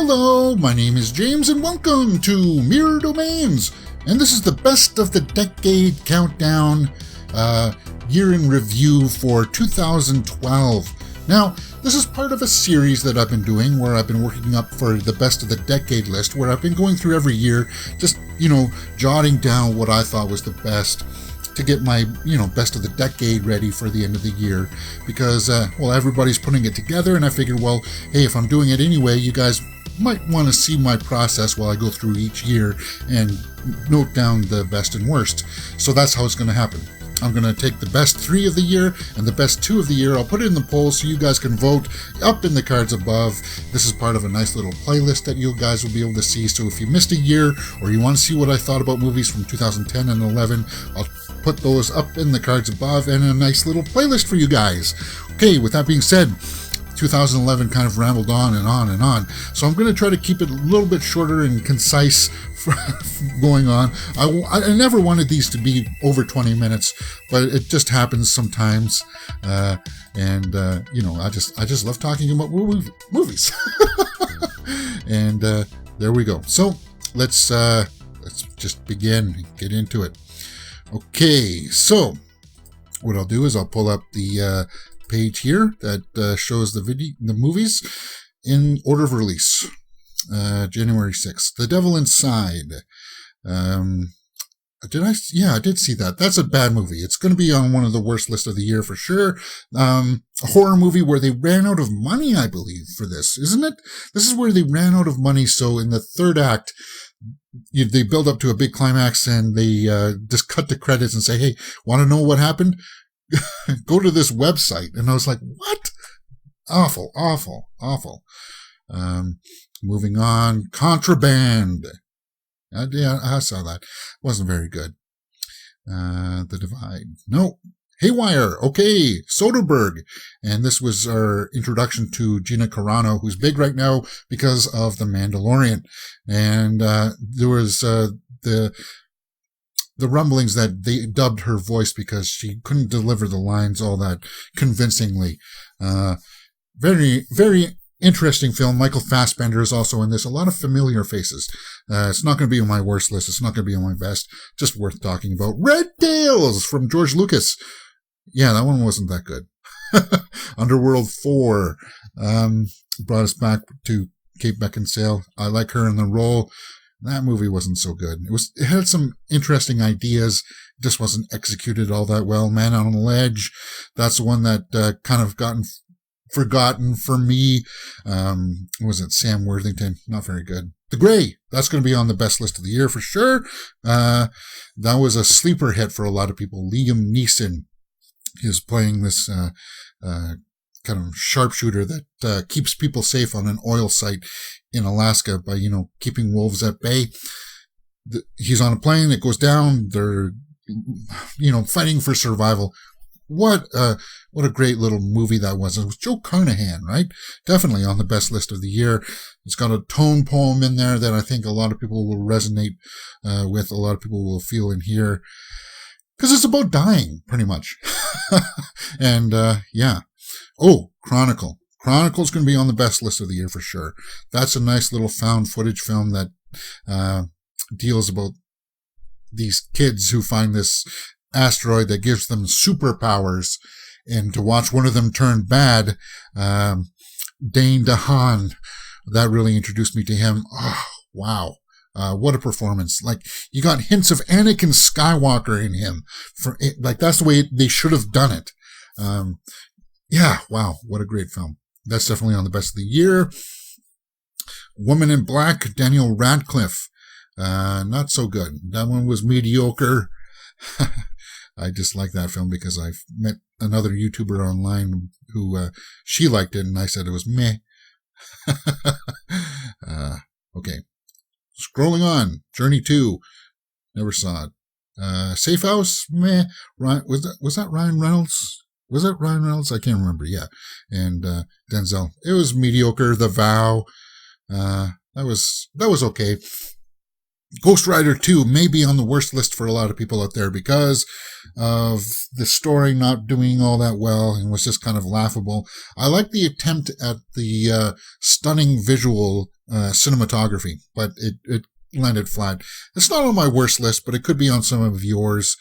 Hello, my name is James and welcome to Mirror Domains. And this is the best of the decade countdown year in review for 2012. Now, this is part of a series that I've been doing where I've been working up for the best of the decade list, where I've been going through every year, just, jotting down what I thought was the best to get my, best of the decade ready for the end of the year. Because, everybody's putting it together, and I figured, hey, if I'm doing it anyway, you guys might want to see my process while I go through each year and note down the best and worst. So that's how it's going to happen. I'm going to take the best 3 of the year and the best 2 of the year. I'll put it in the poll so you guys can vote up in the cards above. This is part of a nice little playlist that you guys will be able to see. So if you missed a year or you want to see what I thought about movies from 2010 and 11, I'll put those up in the cards above and a nice little playlist for you guys. Okay, with that being said, 2011 kind of rambled on and on and on. So I'm going to try to keep it a little bit shorter and concise going on. I never wanted these to be over 20 minutes, but it just happens sometimes. I just love talking about movies. And there we go. So let's just begin and get into it. Okay, so what I'll do is I'll pull up the page here that shows the movies in order of release. January 6th. The Devil Inside. I did see that. That's a bad movie. It's going to be on one of the worst lists of the year for sure. A horror movie where they ran out of money, I believe, for this, isn't it? This is where they ran out of money. So in the third act, they build up to a big climax and they just cut the credits and say, hey, want to know what happened? Go to this website. And I was like, what? Awful. Moving on. Contraband. I saw that. Wasn't very good. The Divide. No. Haywire. Okay. Soderbergh. And this was our introduction to Gina Carano, who's big right now because of The Mandalorian. And there was the rumblings that they dubbed her voice because she couldn't deliver the lines all that convincingly. Very, very interesting film. Michael Fassbender is also in this. A lot of familiar faces. It's not going to be on my worst list. It's not going to be on my best. Just worth talking about. Red Tails from George Lucas. Yeah, that one wasn't that good. Underworld 4 brought us back to Kate Beckinsale. I like her in the role. That movie wasn't so good. It had some interesting ideas, just wasn't executed all that well. Man on the Ledge, that's the one that kind of gotten forgotten for me. Was it Sam Worthington? Not very good. The Grey, that's going to be on the best list of the year for sure. That was a sleeper hit for a lot of people. Liam Neeson is playing this kind of sharpshooter that keeps people safe on an oil site in Alaska by, keeping wolves at bay. He's on a plane, it goes down, they're, fighting for survival. What a great little movie that was. It was Joe Carnahan, right? Definitely on the best list of the year. It's got a tone poem in there that I think a lot of people will resonate with, a lot of people will feel in here. Because it's about dying, pretty much. And, yeah. Oh, Chronicle. Chronicle's going to be on the best list of the year for sure. That's a nice little found footage film that deals about these kids who find this asteroid that gives them superpowers. And to watch one of them turn bad, Dane DeHaan, that really introduced me to him. Oh, wow. What a performance. Like, you got hints of Anakin Skywalker in him. That's the way they should have done it. Yeah, wow, what a great film. That's definitely on the best of the year. Woman in Black, Daniel Radcliffe. Not so good. That one was mediocre. I dislike that film because I met another YouTuber online who, she liked it and I said it was meh. Okay. Scrolling on. Journey 2. Never saw it. Safe House, meh. Was that Ryan Reynolds? Was it Ryan Reynolds? I can't remember. Yeah. And Denzel. It was mediocre. The Vow. That was okay. Ghost Rider 2 may be on the worst list for a lot of people out there because of the story not doing all that well and was just kind of laughable. I like the attempt at the stunning visual cinematography, but it landed flat. It's not on my worst list, but it could be on some of yours.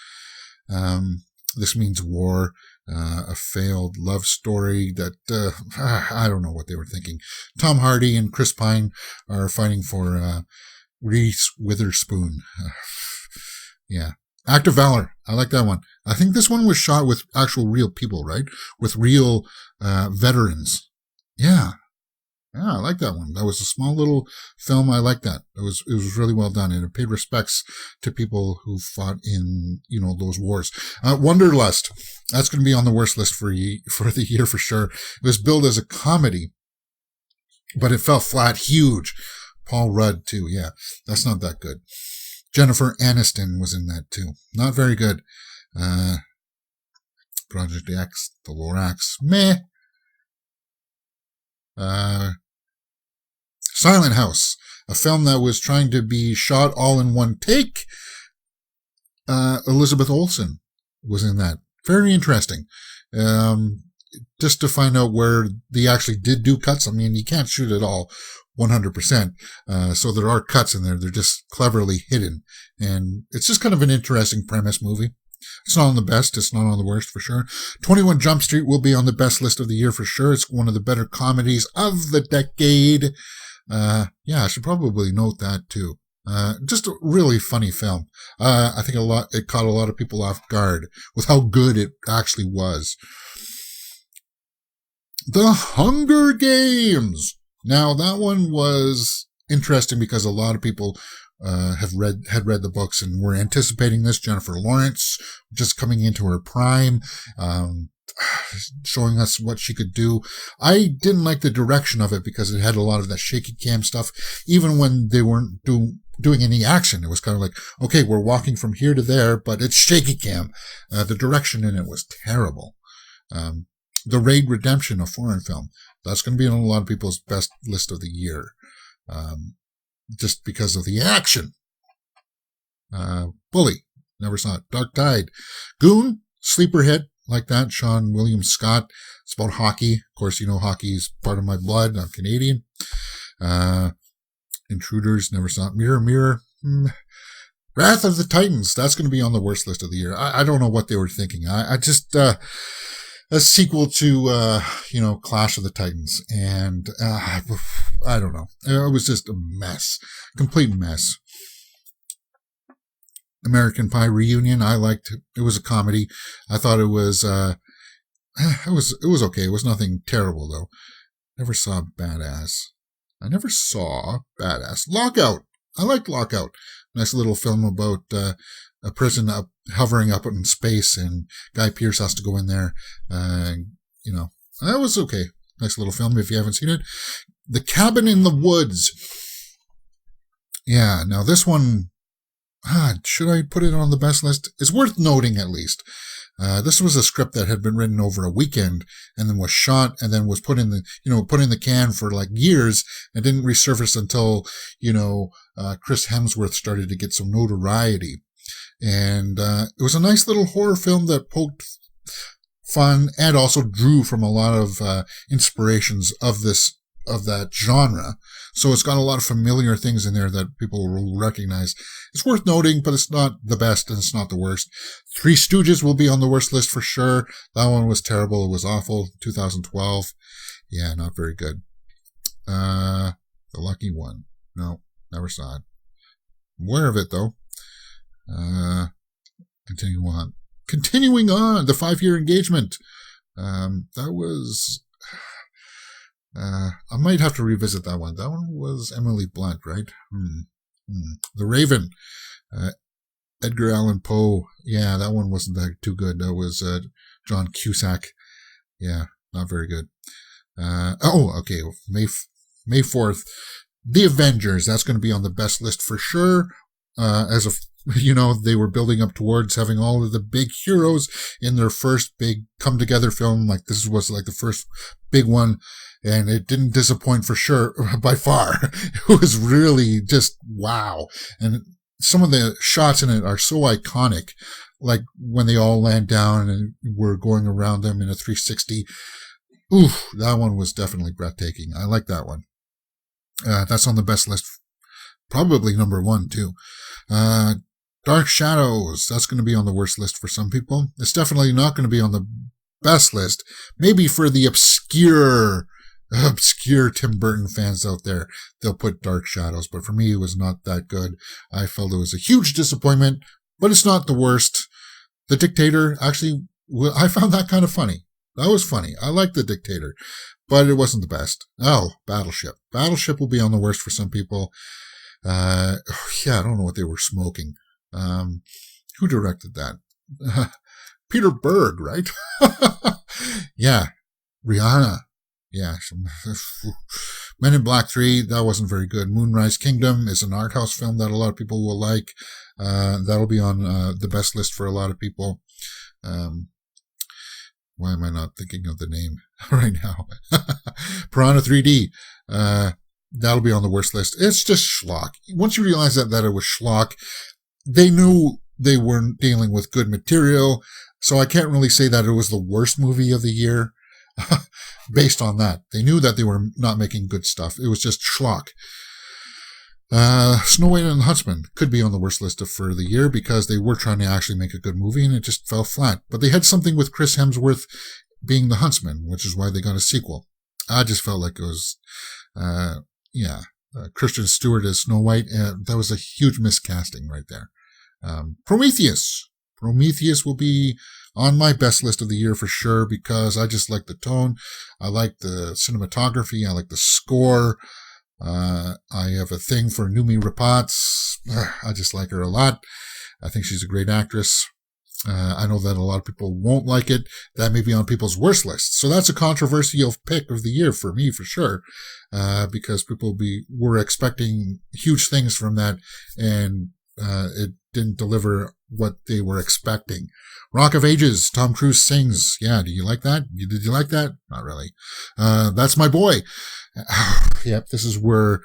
This Means War, a failed love story that, I don't know what they were thinking. Tom Hardy and Chris Pine are fighting for, Reese Witherspoon. Yeah. Act of Valor. I like that one. I think this one was shot with actual real people, right? With real, veterans. Yeah. Yeah, I like that one. That was a small little film. I like that. It was really well done, and it paid respects to people who fought in, those wars. Wanderlust. That's going to be on the worst list for the year for sure. It was billed as a comedy, but it fell flat. Huge. Paul Rudd too. Yeah, that's not that good. Jennifer Aniston was in that too. Not very good. Project X, The Lorax. Meh. Silent House, a film that was trying to be shot all in one take. Elizabeth Olsen was in that. Very interesting. Just to find out where they actually did do cuts. I mean, you can't shoot it all 100%. So there are cuts in there. They're just cleverly hidden. And it's just kind of an interesting premise movie. It's not on the best. It's not on the worst for sure. 21 Jump Street will be on the best list of the year for sure. It's one of the better comedies of the decade. I should probably note that too. Just a really funny film. I think it caught a lot of people off guard with how good it actually was. The Hunger Games. Now that one was interesting because a lot of people had read the books and were anticipating this. Jennifer Lawrence just coming into her prime, showing us what she could do. I didn't like the direction of it because it had a lot of that shaky cam stuff. Even when they weren't doing any action, it was kind of like, okay, we're walking from here to there, but it's shaky cam. The direction in it was terrible. The Raid Redemption, a foreign film, that's going to be on a lot of people's best list of the year. Just because of the action. Bully, never saw it. Dark Tide. Goon, sleeper hit, like that. Sean William Scott. It's about hockey. Of course, hockey is part of my blood. I'm Canadian. Intruders, never saw it. Mirror, Mirror. Wrath of the Titans. That's going to be on the worst list of the year. I don't know what they were thinking. I just, a sequel to, Clash of the Titans. And, I don't know. It was just a mess. Complete mess. American Pie Reunion. I liked it. It was a comedy. I thought it was, it was okay. It was nothing terrible though. Never saw Badass. Lockout. I liked Lockout. Nice little film about, a prison hovering up in space, and Guy Pearce has to go in there. That was okay. Nice little film if you haven't seen it. The Cabin in the Woods. Yeah, now this one, should I put it on the best list? It's worth noting at least. This was a script that had been written over a weekend and then was shot and then was put in the can for like years and didn't resurface until, Chris Hemsworth started to get some notoriety. And it was a nice little horror film that poked fun and also drew from a lot of inspirations of that genre. So it's got a lot of familiar things in there that people will recognize. It's worth noting, but it's not the best and it's not the worst. Three Stooges will be on the worst list for sure. That one was terrible. It was awful. 2012. Yeah, not very good. The Lucky One. No, never saw it. I'm aware of it though. Continuing on, the 5-year engagement. That was, I might have to revisit that one. That one was Emily Blunt, right? The Raven, Edgar Allan Poe. Yeah, that one wasn't that too good. That was, John Cusack. Yeah, not very good. Okay. May 4th, The Avengers. That's going to be on the best list for sure. They were building up towards having all of the big heroes in their first big come together film. Like this was like the first big one, and it didn't disappoint for sure by far. It was really just wow. And some of the shots in it are so iconic, like when they all land down and we're going around them in a 360. Oof, that one was definitely breathtaking. I like that one. That's on the best list. Probably number one, too. Dark Shadows. That's going to be on the worst list for some people. It's definitely not going to be on the best list. Maybe for the obscure Tim Burton fans out there, they'll put Dark Shadows. But for me, it was not that good. I felt it was a huge disappointment, but it's not the worst. The Dictator, actually, I found that kind of funny. That was funny. I liked The Dictator, but it wasn't the best. Oh, Battleship. Battleship will be on the worst for some people. I don't know what they were smoking. Who directed that? Peter Berg, right? Yeah. Rihanna. Yeah. Men in Black 3, that wasn't very good. Moonrise Kingdom is an art house film that a lot of people will like. That'll be on the best list for a lot of people. Why am I not thinking of the name right now? Piranha 3D. That'll be on the worst list. It's just schlock. Once you realize that it was schlock, they knew they weren't dealing with good material. So I can't really say that it was the worst movie of the year based on that. They knew that they were not making good stuff. It was just schlock. Snow White and the Huntsman could be on the worst list for the year because they were trying to actually make a good movie and it just fell flat. But they had something with Chris Hemsworth being the Huntsman, which is why they got a sequel. I just felt like it was, Kristen Stewart as Snow White. That was a huge miscasting right there. Prometheus will be on my best list of the year for sure because I just like the tone. I like the cinematography. I like the score. I have a thing for Noomi Rapace. I just like her a lot. I think she's a great actress. I know that a lot of people won't like it. That may be on people's worst list. So that's a controversial pick of the year for me, for sure. Because people were expecting huge things from that and, it didn't deliver what they were expecting. Rock of Ages, Tom Cruise sings. Yeah, do you like that? Did you like that? Not really. That's my boy. Yep, this is where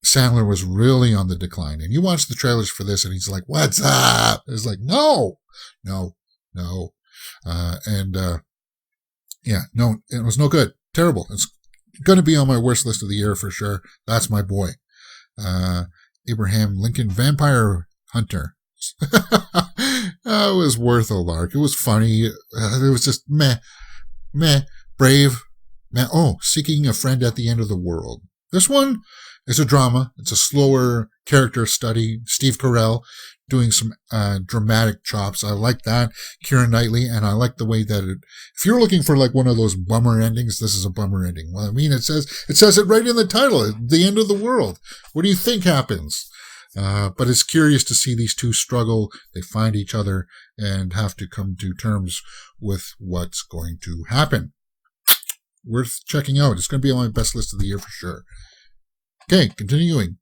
Sandler was really on the decline. And you watch the trailers for this and he's like, what's up? It's like, no. No, it was no good. Terrible. It's going to be on my worst list of the year for sure. That's my boy. Abraham Lincoln Vampire Hunter. It was worth a lark. It was funny. It was just meh. Brave. Meh. Oh, Seeking a Friend at the End of the World. This one is a drama. It's a slower character study. Steve Carell doing some dramatic chops. I like that. Keira Knightley, and I like the way that if you're looking for like one of those bummer endings, this is a bummer ending. Well, I mean, it says it right in the title, The End of the World. What do you think happens? But it's curious to see these two struggle. They find each other and have to come to terms with what's going to happen. Worth checking out. It's going to be on my best list of the year for sure. Okay, continuing.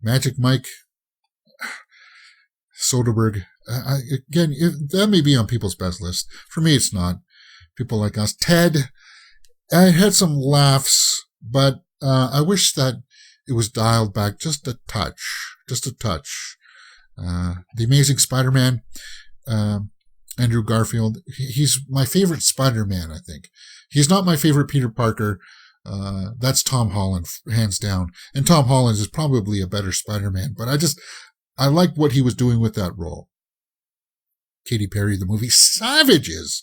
Magic Mike Soderbergh. That may be on people's best list. For me, it's not. People like us. Ted. I had some laughs, but I wish that it was dialed back just a touch. The Amazing Spider-Man. Andrew Garfield. He's my favorite Spider-Man, I think. He's not my favorite Peter Parker. That's Tom Holland, hands down. And Tom Holland is probably a better Spider-Man, but I like what he was doing with that role. Katy Perry, the movie Savages,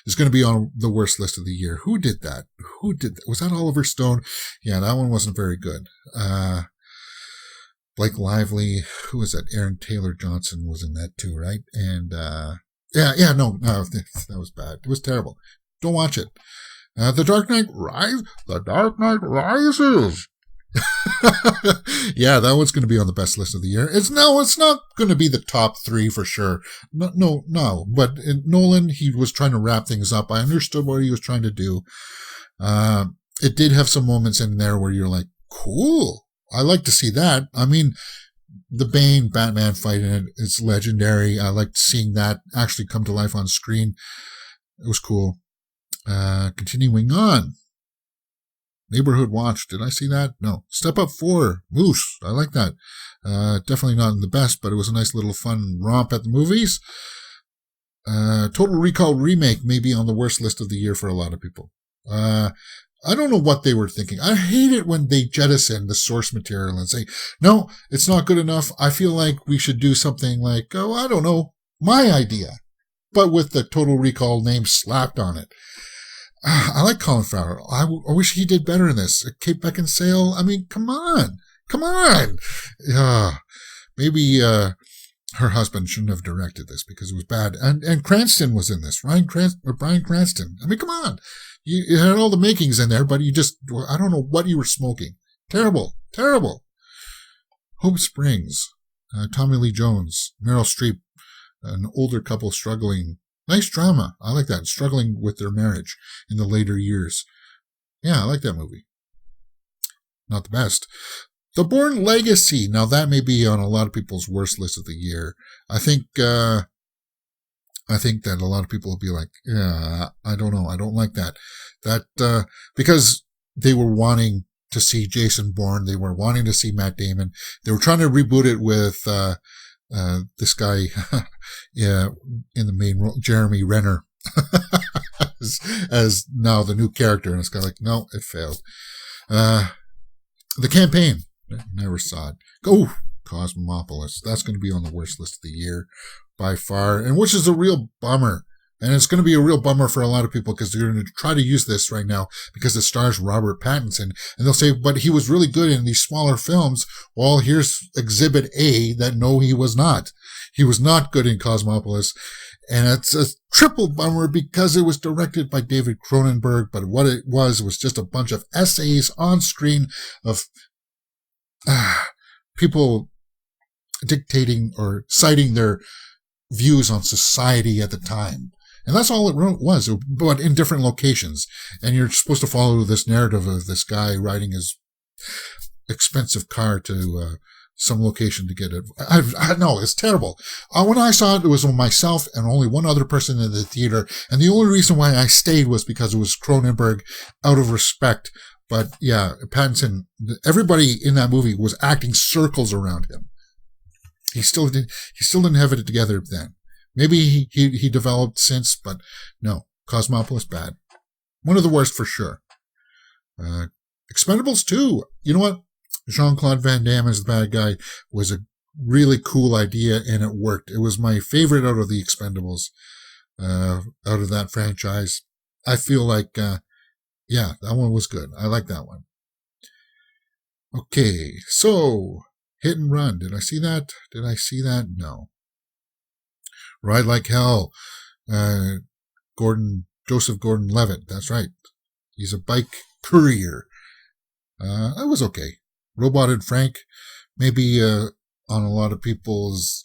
is going to be on the worst list of the year. Who did that? Was that Oliver Stone? Yeah, that one wasn't very good. Blake Lively, who was that? Aaron Taylor Johnson was in that too, right? And, no, that was bad. It was terrible. Don't watch it. The Dark Knight Rises. Yeah, that one's going to be on the best list of the year. It's not going to be the top 3 for sure. No. But Nolan, he was trying to wrap things up. I understood what he was trying to do. It did have some moments in there where you're like, cool. I like to see that. I mean, the Bane Batman fight in it is legendary. I liked seeing that actually come to life on screen. It was cool. Continuing on. Neighborhood Watch. Did I see that? No. Step Up 4. Moose. I like that. Definitely not in the best, but it was a nice little fun romp at the movies. Total Recall Remake may be on the worst list of the year for a lot of people. I don't know what they were thinking. I hate it when they jettison the source material and say, no, it's not good enough. I feel like we should do something like, oh, I don't know, my idea, but with the Total Recall name slapped on it. I like Colin Farrell. I wish he did better in this. Kate Beckinsale, I mean, come on. Maybe her husband shouldn't have directed this because it was bad. And Cranston was in this. Bryan Cranston. I mean, come on. You had all the makings in there, but I don't know what you were smoking. Terrible. Hope Springs. Tommy Lee Jones. Meryl Streep. An older couple struggling. Nice drama. I like that. Struggling with their marriage in the later years. Yeah, I like that movie. Not the best. The Bourne Legacy. Now that may be on a lot of people's worst list of the year. I think that a lot of people will be like, yeah, I don't know. I don't like that. Because they were wanting to see Jason Bourne. They were wanting to see Matt Damon. They were trying to reboot it with, this guy, yeah, in the main role, Jeremy Renner, as now the new character. And it's kind of like, no, it failed. The Campaign. Never saw it. Oh, Cosmopolis. That's going to be on the worst list of the year by far, and which is a real bummer. And it's going to be a real bummer for a lot of people because they're going to try to use this right now because it stars Robert Pattinson. And they'll say, but he was really good in these smaller films. Well, here's Exhibit A that no, he was not. He was not good in Cosmopolis. And it's a triple bummer because it was directed by David Cronenberg. But what it was just a bunch of essays on screen of people dictating or citing their views on society at the time. And that's all it was, but in different locations. And you're supposed to follow this narrative of this guy riding his expensive car to some location to get it. I know, it's terrible. When I saw it, it was myself and only one other person in the theater. And the only reason why I stayed was because it was Cronenberg, out of respect. But yeah, Pattinson, everybody in that movie was acting circles around him. He still didn't have it together then. Maybe he developed since, but no. Cosmopolis, bad. One of the worst for sure. Expendables 2. You know what? Jean-Claude Van Damme as the bad guy was a really cool idea, and it worked. It was my favorite out of the Expendables, out of that franchise. I feel like, yeah, that one was good. I like that one. Okay, so Hit and Run. Did I see that? No. Ride Like Hell. Joseph Gordon-Levitt. That's right. He's a bike courier. That was okay. Robot and Frank. Maybe on a lot of people's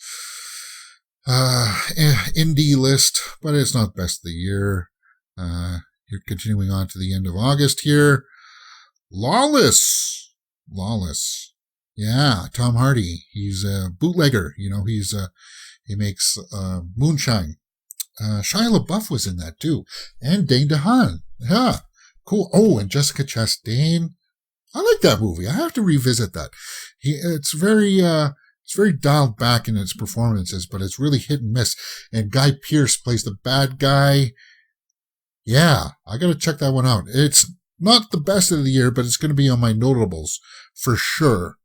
indie list, but it's not best of the year. You're continuing on to the end of August here. Lawless. Yeah, Tom Hardy. He's a bootlegger. You know, he makes moonshine. Shia LaBeouf was in that too. And Dane DeHaan. Yeah, cool. Oh, and Jessica Chastain. I like that movie. I have to revisit that. It's very dialed back in its performances, but it's really hit and miss. And Guy Pearce plays the bad guy. Yeah, I gotta check that one out. It's not the best of the year, but it's going to be on my notables for sure.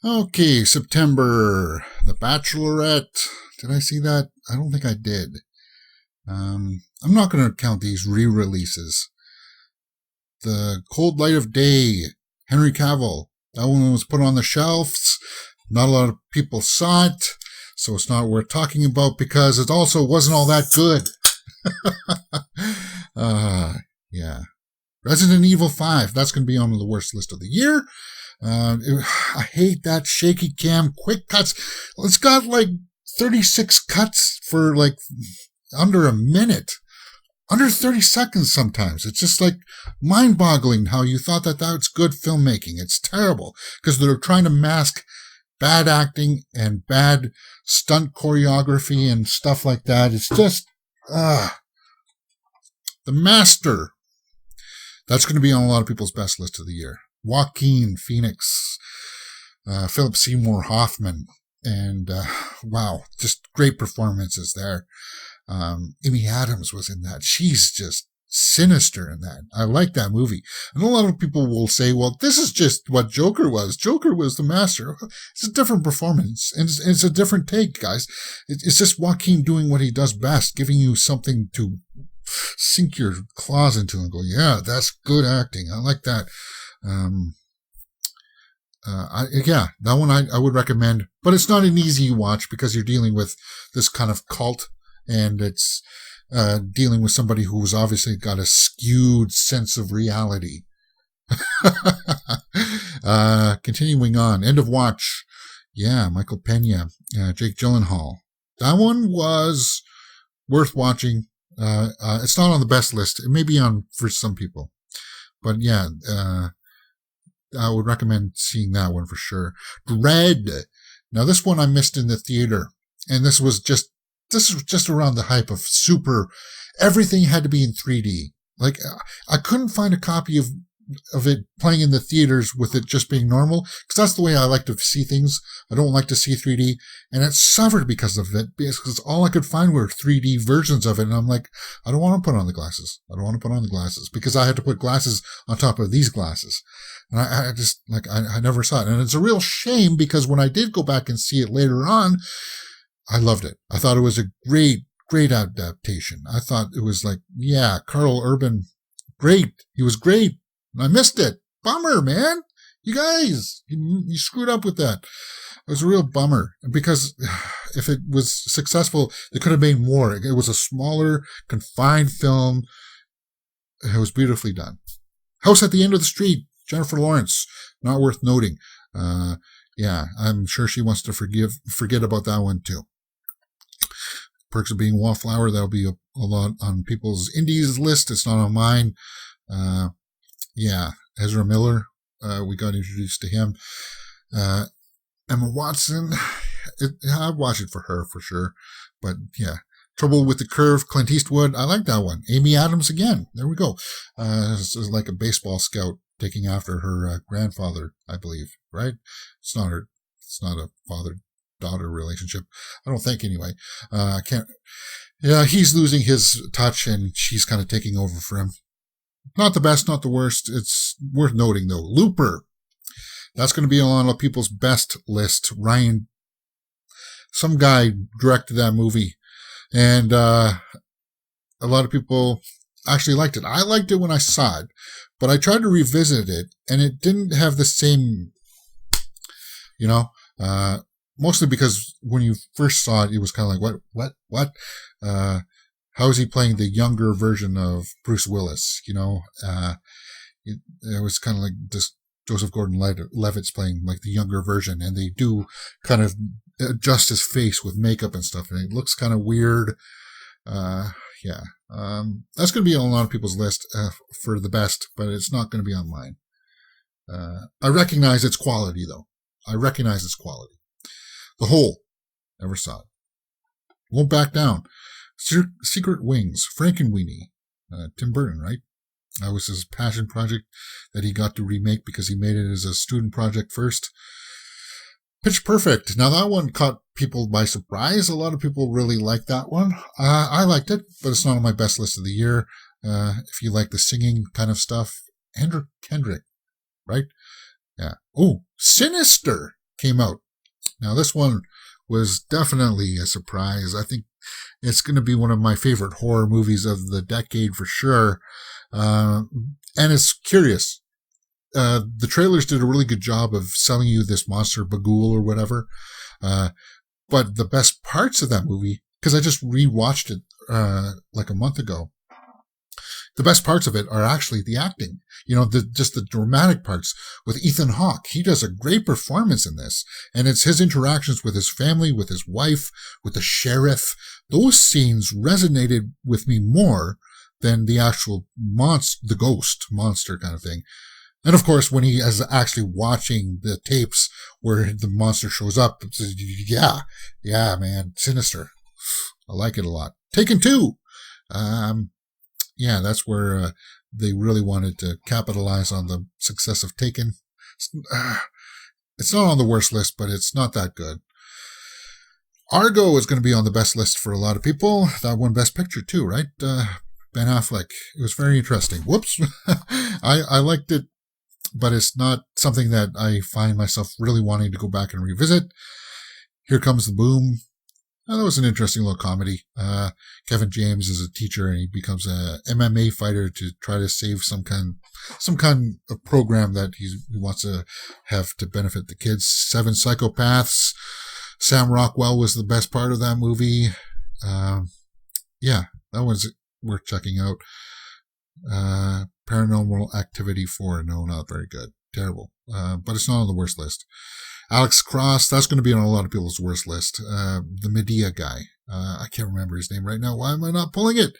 Okay, September. The Bachelorette. Did I see that? I don't think I did. I'm not going to count these re-releases. The Cold Light of Day. Henry Cavill. That one was put on the shelves. Not a lot of people saw it, so it's not worth talking about because it also wasn't all that good. Yeah. Resident Evil 5. That's going to be on the worst list of the year. I hate that shaky cam, quick cuts. It's got like 36 cuts for like under a minute. Under 30 seconds sometimes. It's just like mind-boggling how you thought that that's good filmmaking. It's terrible because they're trying to mask bad acting and bad stunt choreography and stuff like that. It's just, The Master. That's going to be on a lot of people's best list of the year. Joaquin Phoenix, Philip Seymour Hoffman, and wow, just great performances there. Amy Adams was in that. She's just sinister in that. I like that movie. And a lot of people will say, well, this is just what Joker was. Joker was the master. It's a different performance. And it's a different take, guys. It's just Joaquin doing what he does best, giving you something to sink your claws into and go, yeah, that's good acting. I like that. That one I would recommend, but it's not an easy watch because you're dealing with this kind of cult, and it's dealing with somebody who's obviously got a skewed sense of reality. Continuing on, End of Watch. Yeah, Michael Pena, Jake Gyllenhaal. That one was worth watching. It's not on the best list. It may be on for some people, but yeah, I would recommend seeing that one for sure. Dread. Now this one I missed in the theater, and this was just around the hype of super. Everything had to be in 3D. Like I couldn't find a copy of it playing in the theaters with it just being normal, because that's the way I like to see things. I don't like to see 3D, and it suffered because of it, because all I could find were 3D versions of it, and I'm like, I don't want to put on the glasses. Because I had to put glasses on top of these glasses. And I just, like, I never saw it. And it's a real shame, because when I did go back and see it later on, I loved it. I thought it was a great adaptation. I thought it was like, yeah, Karl Urban, great. He was great. I missed it. Bummer, man. You guys, you screwed up with that. It was a real bummer, because if it was successful, it could have made more. It was a smaller, confined film. It was beautifully done. House at the End of the Street, Jennifer Lawrence, not worth noting. Yeah, I'm sure she wants to forget about that one too. Perks of Being Wallflower, that'll be a lot on people's indies list. It's not on mine. Yeah, Ezra Miller, we got introduced to him. Emma Watson, I'd watch it for her for sure. But yeah, Trouble with the Curve, Clint Eastwood, I like that one. Amy Adams again, there we go. This is like a baseball scout taking after her grandfather, I believe, right? It's not a father-daughter relationship. I don't think anyway. Yeah, he's losing his touch and she's kind of taking over for him. Not the best, not the worst. It's worth noting, though. Looper. That's going to be on a lot of people's best list. Some guy directed that movie. And a lot of people actually liked it. I liked it when I saw it. But I tried to revisit it, and it didn't have the same, mostly because when you first saw it, it was kind of like, what? How is he playing the younger version of Bruce Willis? It was kind of like this Joseph Gordon-Levitt's playing like the younger version, and they do kind of adjust his face with makeup and stuff, and it looks kind of weird. Yeah. That's going to be on a lot of people's list for the best, but it's not going to be on mine. I recognize its quality, though. The Hole. Never saw it. Won't Back Down. Secret Wings, Frankenweenie, Tim Burton, right? That was his passion project that he got to remake because he made it as a student project first. Pitch Perfect. Now that one caught people by surprise. A lot of people really like that one. I liked it, but it's not on my best list of the year. If you like the singing kind of stuff, Andrew Kendrick, right? Yeah. Oh, Sinister came out. Now this one was definitely a surprise. I think it's going to be one of my favorite horror movies of the decade for sure. And it's curious. The trailers did a really good job of selling you this monster, Bagul or whatever. But the best parts of that movie, because I just rewatched it like a month ago, the best parts of it are actually the acting. Just the dramatic parts with Ethan Hawke. He does a great performance in this. And it's his interactions with his family, with his wife, with the sheriff. Those scenes resonated with me more than the actual the ghost monster kind of thing. And of course, when he is actually watching the tapes where the monster shows up, yeah, man, Sinister. I like it a lot. Taken 2. Yeah, that's where they really wanted to capitalize on the success of Taken. It's not on the worst list, but it's not that good. Argo is going to be on the best list for a lot of people. That won Best Picture too, right? Ben Affleck. It was very interesting. Whoops. I liked it, but it's not something that I find myself really wanting to go back and revisit. Here Comes the Boom. That was an interesting little comedy. Kevin James is a teacher and he becomes a MMA fighter to try to save some kind of program that he wants to have to benefit the kids. Seven Psychopaths. Sam Rockwell was the best part of that movie. Yeah, that was worth checking out. Paranormal Activity 4. No, not very good. Terrible. But it's not on the worst list. Alex Cross, that's going to be on a lot of people's worst list. The Medea guy. I can't remember his name right now. Why am I not pulling it?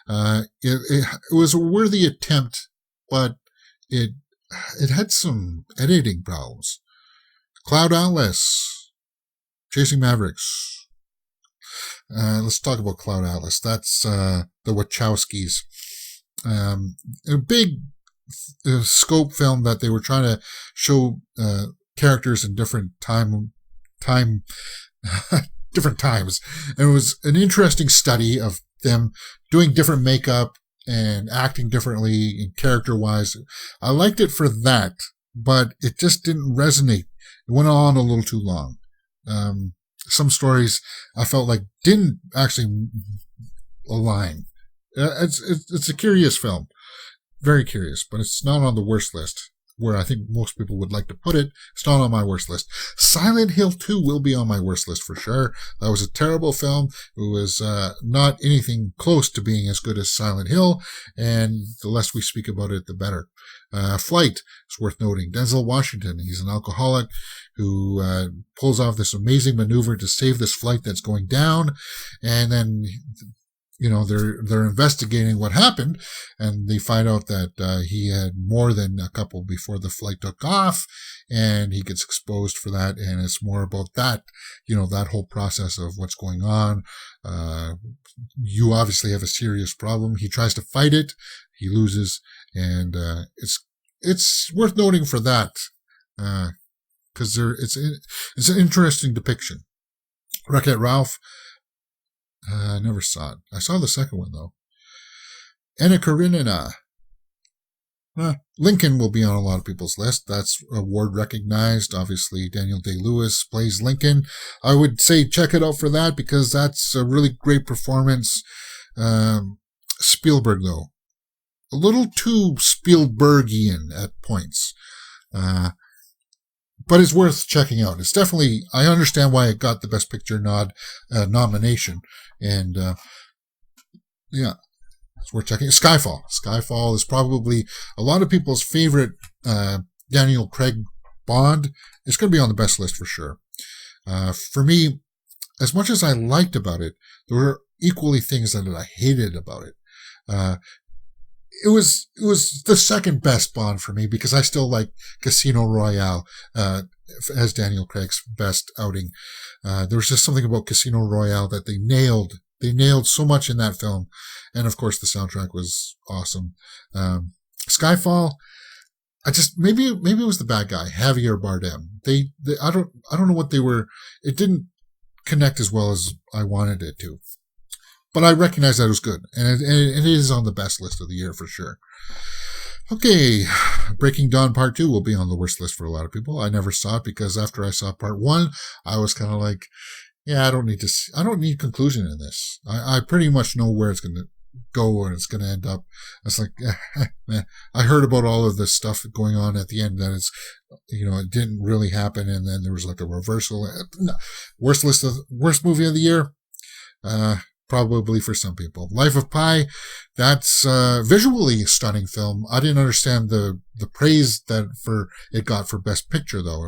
It was a worthy attempt, but it had some editing problems. Cloud Atlas. Chasing Mavericks. Let's talk about Cloud Atlas. That's the Wachowskis. A big scope film that they were trying to show characters in different different times. And it was an interesting study of them doing different makeup and acting differently character-wise. I liked it for that, but it just didn't resonate. It went on a little too long. Some stories I felt like didn't actually align. It's a curious film. Very curious, but it's not on the worst list, where I think most people would like to put it. It's not on my worst list. Silent Hill 2 will be on my worst list for sure. That was a terrible film. It was not anything close to being as good as Silent Hill, and the less we speak about it, the better. Flight is worth noting. Denzel Washington, he's an alcoholic who pulls off this amazing maneuver to save this flight that's going down, and then they're investigating what happened, and they find out that he had more than a couple before the flight took off, and he gets exposed for that. And it's more about that, that whole process of what's going on. You obviously have a serious problem. He tries to fight it, he loses, and it's worth noting for that, because it's an interesting depiction. Wreck-It Ralph. I never saw it. I saw the second one, though. Anna Karenina. Lincoln will be on a lot of people's list. That's award recognized. Obviously, Daniel Day-Lewis plays Lincoln. I would say check it out for that, because that's a really great performance. Spielberg, though. A little too Spielbergian at points. But it's worth checking out. It's definitely, I understand why it got the Best Picture nomination. And, yeah, it's worth checking. Skyfall. Skyfall is probably a lot of people's favorite, Daniel Craig Bond. It's going to be on the best list for sure. For me, as much as I liked about it, there were equally things that I hated about it. It was the second best Bond for me, because I still like Casino Royale as Daniel Craig's best outing. There was just something about Casino Royale that they nailed. They nailed so much in that film, and of course the soundtrack was awesome. Skyfall, maybe it was the bad guy, Javier Bardem. I don't know what they were. It didn't connect as well as I wanted it to. But I recognize that it was good, and it is on the best list of the year for sure. Okay, Breaking Dawn Part 2 will be on the worst list for a lot of people. I never saw it, because after I saw Part 1, I was kind of like, yeah, I don't need conclusion in this. I pretty much know where it's going to go and it's going to end up. It's like, I heard about all of this stuff going on at the end, that it's, it didn't really happen, and then there was like a reversal. Worst movie of the year? Probably for some people. Life of Pi, that's visually a stunning film. I didn't understand the praise that it got for Best Picture, though.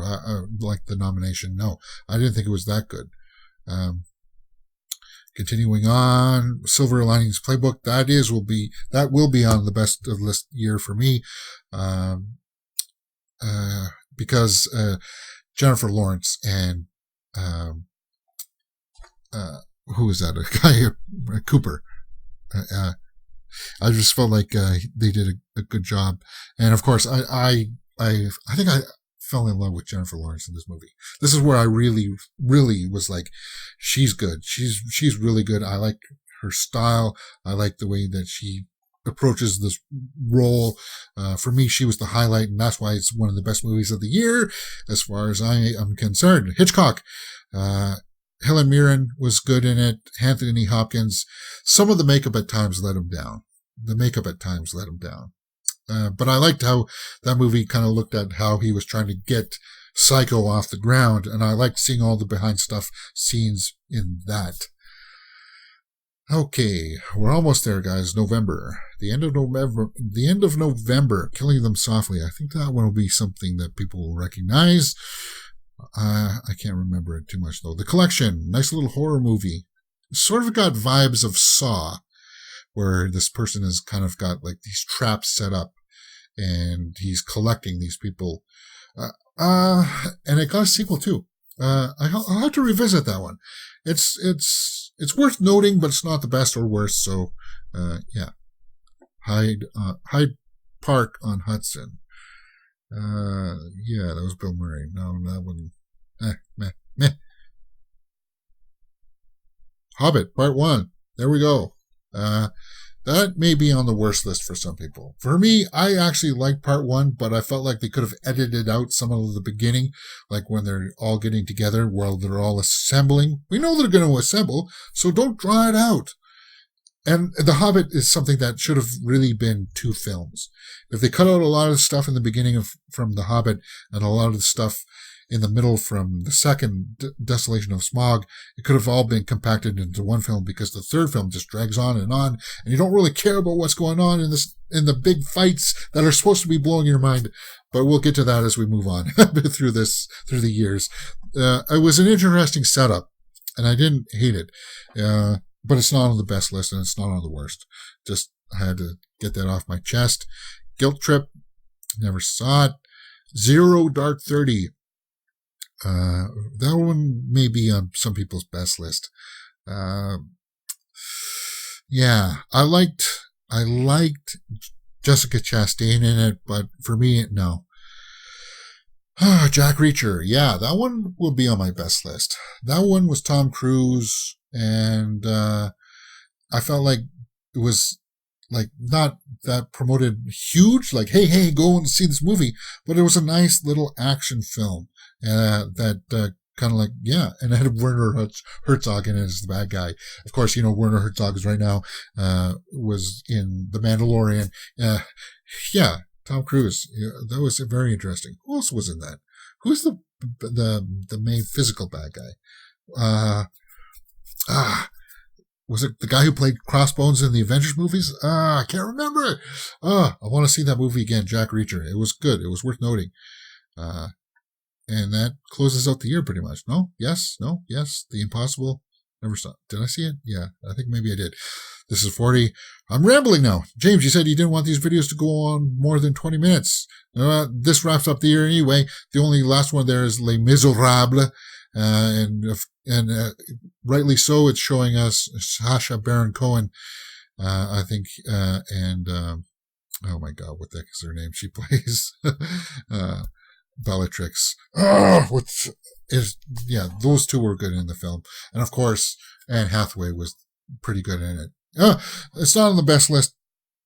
Like the nomination. No, I didn't think it was that good. Continuing on, Silver Linings Playbook, that will be on the best of list year for me, because Jennifer Lawrence and who is that? A guy, Cooper. I just felt like they did a good job, and of course, I think I fell in love with Jennifer Lawrence in this movie. This is where I really, really was like, she's good. She's really good. I like her style. I like the way that she approaches this role. For me, she was the highlight, and that's why it's one of the best movies of the year, as far as I am concerned. Hitchcock. Helen Mirren was good in it. Anthony Hopkins. Some of the makeup at times let him down. But I liked how that movie kind of looked at how he was trying to get Psycho off the ground, and I liked seeing all the behind stuff scenes in that. Okay, we're almost there, guys. November. The end of November. Killing Them Softly. I think that one will be something that people will recognize. I can't remember it too much, though. The Collection. Nice little horror movie. Sort of got vibes of Saw, where this person has kind of got like these traps set up, and he's collecting these people. And it got a sequel, too. I'll have to revisit that one. It's worth noting, but it's not the best or worst. So, yeah. Hyde Park on Hudson. Yeah, that was Bill Murray. No, that one. Meh. Hobbit, Part 1. There we go. That may be on the worst list for some people. For me, I actually liked Part 1, but I felt like they could have edited out some of the beginning, like when they're all getting together while they're all assembling. We know they're going to assemble, so don't draw it out. And The Hobbit is something that should have really been 2 films. If they cut out a lot of the stuff in the beginning from The Hobbit and a lot of the stuff in the middle from the second Desolation of Smaug, it could have all been compacted into one film, because the third film just drags on, and you don't really care about what's going on in the big fights that are supposed to be blowing your mind. But we'll get to that as we move on through the years. It was an interesting setup, and I didn't hate it. But it's not on the best list, and it's not on the worst. Just had to get that off my chest. Guilt Trip. Never saw it. Zero Dark 30. That one may be on some people's best list. Yeah, I liked Jessica Chastain in it, but for me, no. Jack Reacher. Yeah, that one will be on my best list. That one was Tom Cruise, and I felt like it was like not that promoted huge, like, hey, go and see this movie, but it was a nice little action film that kind of like, yeah, and it had Werner Herzog in it as the bad guy. Of course, Werner Herzog is right now was in The Mandalorian. Yeah, Tom Cruise. Yeah, that was very interesting. Who else was in that? Who's the main physical bad guy? Was it the guy who played Crossbones in the Avengers movies? I can't remember. I want to see that movie again, Jack Reacher. It was good. It was worth noting. And that closes out the year pretty much. No? Yes? No? Yes? The Impossible? Never saw it. Did I see it? Yeah, I think maybe I did. This is 40. I'm rambling now. James, you said you didn't want these videos to go on more than 20 minutes. This wraps up the year anyway. The only last one there is Les Miserables. And rightly so, it's showing us Sacha Baron Cohen, I think, oh my God, what the heck is her name? She plays, Bellatrix. Those two were good in the film. And of course, Anne Hathaway was pretty good in it. It's not on the best list,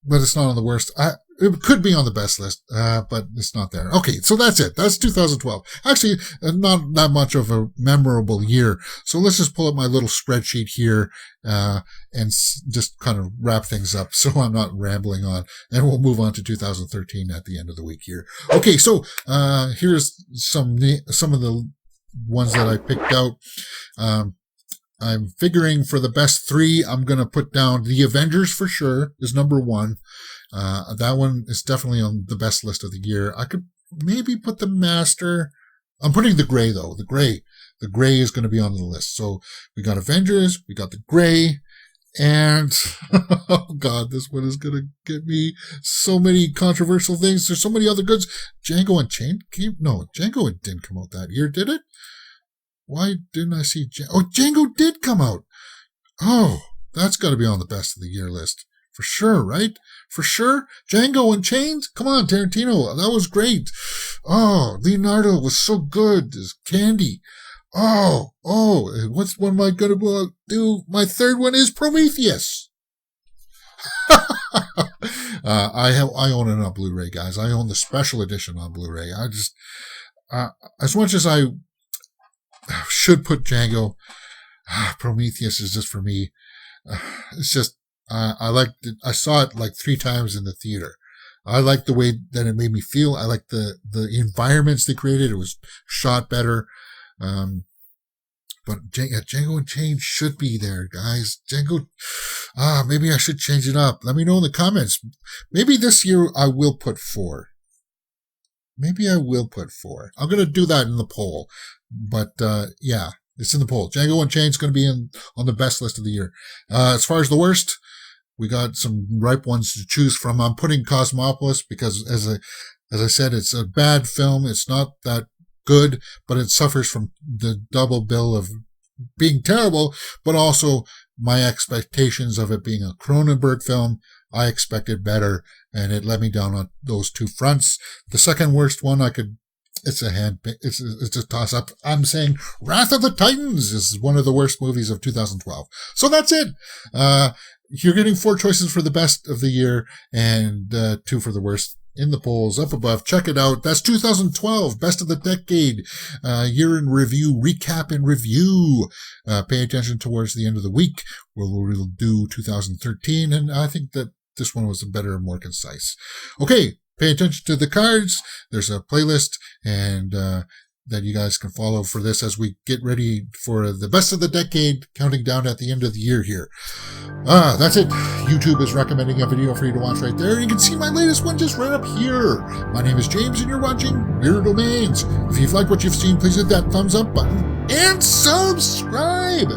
but it's not on the worst. It could be on the best list, but it's not there. Okay, so that's it. That's 2012. Actually, not that much of a memorable year. So let's just pull up my little spreadsheet here and just kind of wrap things up so I'm not rambling on. And we'll move on to 2013 at the end of the week here. Okay, so here's some of the ones that I picked out. I'm figuring for the best 3, I'm going to put down The Avengers for sure is number 1. That one is definitely on the best list of the year. I could maybe put The Master. I'm putting The Grey though. The Grey is going to be on the list. So we got Avengers, we got The Grey, and oh God, this one is going to get me so many controversial things. There's so many other goods. Django Unchained Django didn't come out that year, did it? Why didn't I see Django did come out. Oh, that's got to be on the best of the year list. For sure, right? For sure. Django Unchained? Come on, Tarantino. That was great. Oh, Leonardo was so good as Candy. What's one am I going to do? My third one is Prometheus. I own it on Blu-ray, guys. I own the special edition on Blu-ray. I just, as much as I should put Django, Prometheus is just for me. It's just, I liked it. I saw it like 3 times in the theater. I liked the way that it made me feel. I liked the environments they created. It was shot better. But Django Unchained should be there, guys. Django, maybe I should change it up. Let me know in the comments. Maybe this year I will put 4. Maybe I will put 4. I'm going to do that in the poll. But, yeah, it's in the poll. Django Unchained is going to be on the best list of the year. As far as the worst, we got some ripe ones to choose from. I'm putting Cosmopolis because, as I said, it's a bad film. It's not that good, but it suffers from the double bill of being terrible, but also my expectations of it being a Cronenberg film. I expected better, and it let me down on those 2 fronts. The second worst one it's a toss up. I'm saying Wrath of the Titans is one of the worst movies of 2012. So that's it. You're getting 4 choices for the best of the year and 2 for the worst in the polls up above. Check it out. That's 2012, best of the decade, year in review, recap and review. Pay attention towards the end of the week where we'll do 2013. And I think that this one was better and more concise. Okay. Pay attention to the cards. There's a playlist and that you guys can follow for this as we get ready for the best of the decade, counting down at the end of the year here. That's it. YouTube is recommending a video for you to watch right there. You can see my latest one just right up here. My name is James and you're watching Weird Domains. If you've liked what you've seen, please hit that thumbs up button and subscribe.